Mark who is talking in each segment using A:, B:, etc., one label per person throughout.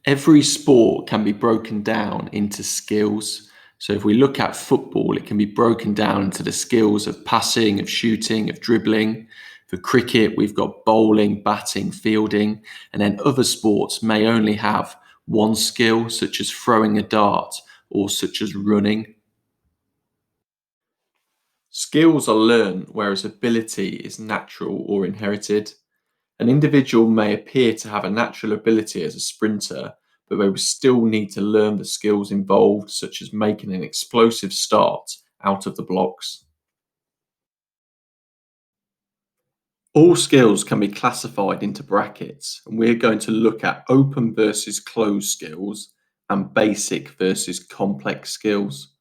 A: Every sport can be broken down into skills. So if we look at football, it can be broken down into the skills of passing, of shooting, of dribbling. For cricket, we've got bowling, batting, fielding, and then other sports may only have one skill, such as throwing a dart or such as running. Skills are learned, whereas ability is natural or inherited. An individual may appear to have a natural ability as a sprinter, but they will still need to learn the skills involved, such as making an explosive start out of the blocks. All skills can be classified into brackets, and we're going to look at open versus closed skills and basic versus complex skills.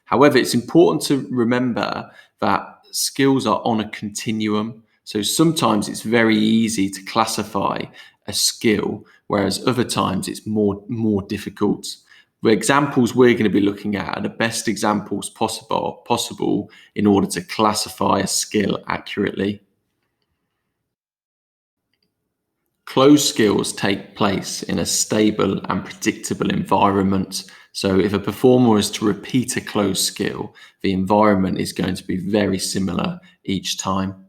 A: However, it's important to remember that skills are on a continuum. So sometimes it's very easy to classify a skill, whereas other times it's more difficult. The examples we're going to be looking at are the best examples possible in order to classify a skill accurately. Closed skills take place in a stable and predictable environment. So if a performer is to repeat a closed skill, the environment is going to be very similar each time.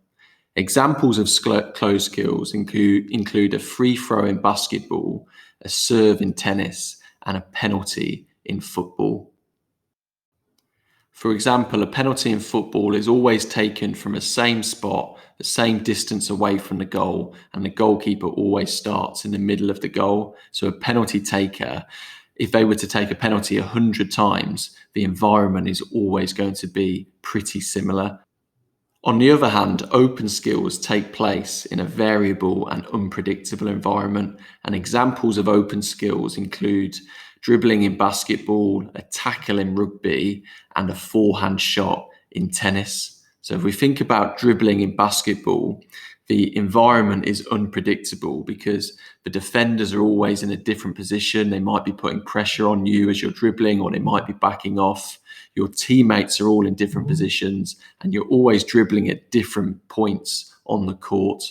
A: Examples of closed skills include a free throw in basketball, a serve in tennis, and a penalty in football. For example, a penalty in football is always taken from a same spot, the same distance away from the goal, and the goalkeeper always starts in the middle of the goal. So a penalty taker, if they were to take a penalty 100 times, the environment is always going to be pretty similar. On the other hand, open skills take place in a variable and unpredictable environment, and examples of open skills include dribbling in basketball, a tackle in rugby, and a forehand shot in tennis. So if we think about dribbling in basketball, the environment is unpredictable because the defenders are always in a different position. They might be putting pressure on you as you're dribbling, or they might be backing off. Your teammates are all in different positions, and you're always dribbling at different points on the court.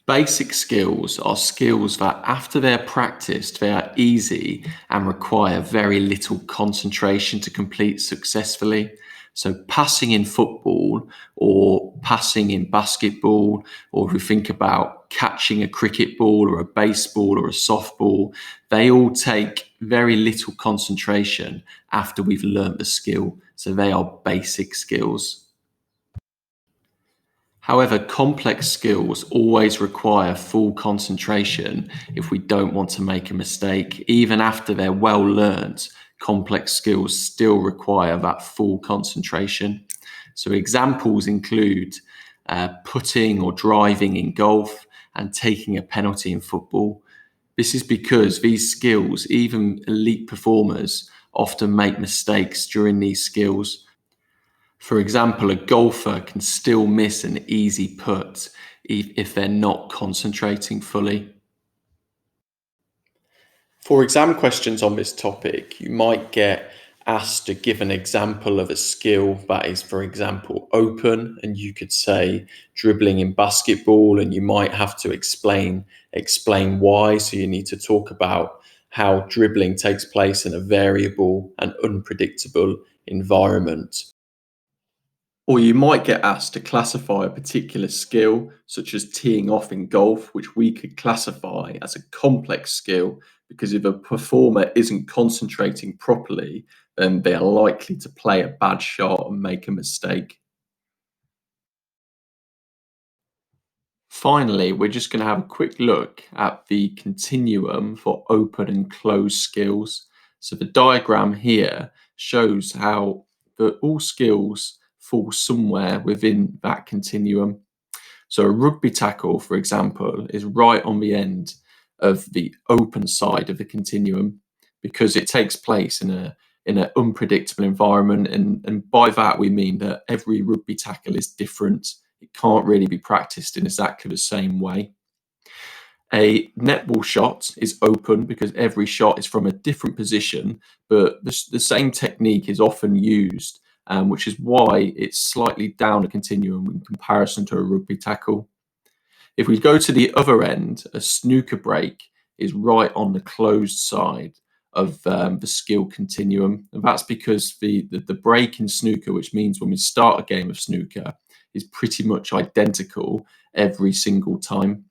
A: Basic skills are skills that, after they're practiced, they are easy and require very little concentration to complete successfully. So passing in football or passing in basketball, or if we think about catching a cricket ball or a baseball or a softball, they all take very little concentration after we've learnt the skill. So they are basic skills. However, complex skills always require full concentration if we don't want to make a mistake. Even after they're well learnt, complex skills still require that full concentration. So examples include putting or driving in golf and taking a penalty in football. This is because these skills, even elite performers, often make mistakes during these skills. For example, a golfer can still miss an easy putt if they're not concentrating fully. For exam questions on this topic, you might get asked to give an example of a skill that is, for example, open, and you could say dribbling in basketball, and you might have to explain why. So you need to talk about how dribbling takes place in a variable and unpredictable environment. Or you might get asked to classify a particular skill, such as teeing off in golf, which we could classify as a complex skill because if a performer isn't concentrating properly, then they are likely to play a bad shot and make a mistake. Finally, we're just going to have a quick look at the continuum for open and closed skills. So the diagram here shows how all skills fall somewhere within that continuum. So a rugby tackle, for example, is right on the end of the open side of the continuum because it takes place in an unpredictable environment. And by that, we mean that every rugby tackle is different. It can't really be practiced in exactly the same way. A netball shot is open because every shot is from a different position, but the same technique is often used, which is why it's slightly down a continuum in comparison to a rugby tackle. If we go to the other end, a snooker break is right on the closed side of the skill continuum. And that's because the break in snooker, which means when we start a game of snooker, is pretty much identical every single time.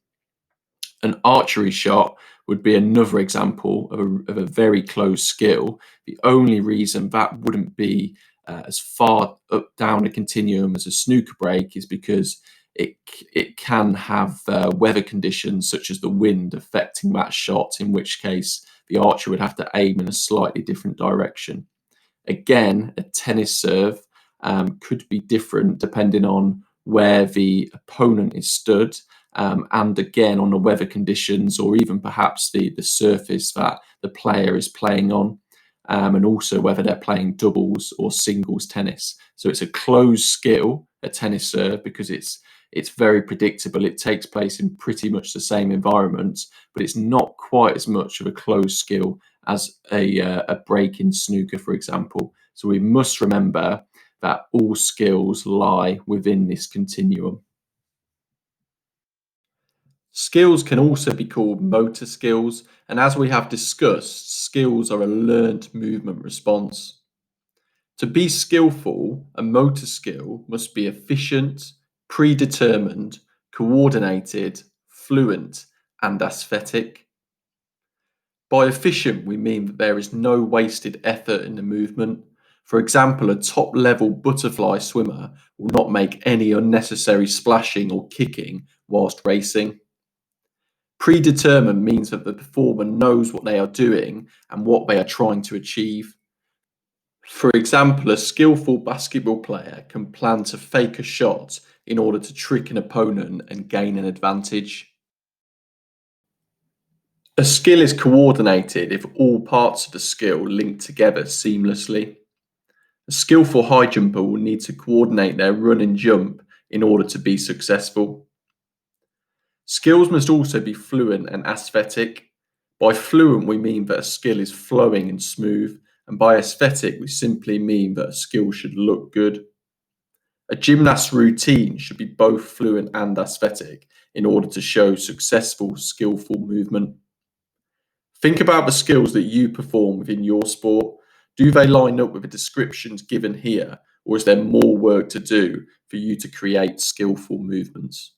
A: An archery shot would be another example of a very close skill. The only reason that wouldn't be as far up down a continuum as a snooker break is because it can have weather conditions such as the wind affecting that shot, in which case the archer would have to aim in a slightly different direction. Again, a tennis serve could be different depending on where the opponent is stood, and again on the weather conditions, or even perhaps the surface that the player is playing on, and also whether they're playing doubles or singles tennis. So it's a closed skill, a tennis serve, because it's very predictable. It takes place in pretty much the same environment, but it's not quite as much of a closed skill as a break in snooker, for example. So we must remember that all skills lie within this continuum. Skills can also be called motor skills, and as we have discussed, skills are a learned movement response. To be skillful, a motor skill must be efficient, predetermined, coordinated, fluent, and aesthetic. By efficient, we mean that there is no wasted effort in the movement. For example, a top level butterfly swimmer will not make any unnecessary splashing or kicking whilst racing. Predetermined means that the performer knows what they are doing and what they are trying to achieve. For example, a skillful basketball player can plan to fake a shot in order to trick an opponent and gain an advantage. A skill is coordinated if all parts of the skill link together seamlessly. A skillful high jumper will need to coordinate their run and jump in order to be successful. Skills must also be fluent and aesthetic. By fluent, we mean that a skill is flowing and smooth, and by aesthetic, we simply mean that a skill should look good. A gymnast's routine should be both fluent and aesthetic in order to show successful, skillful movement. Think about the skills that you perform within your sport. Do they line up with the descriptions given here, or is there more work to do for you to create skillful movements?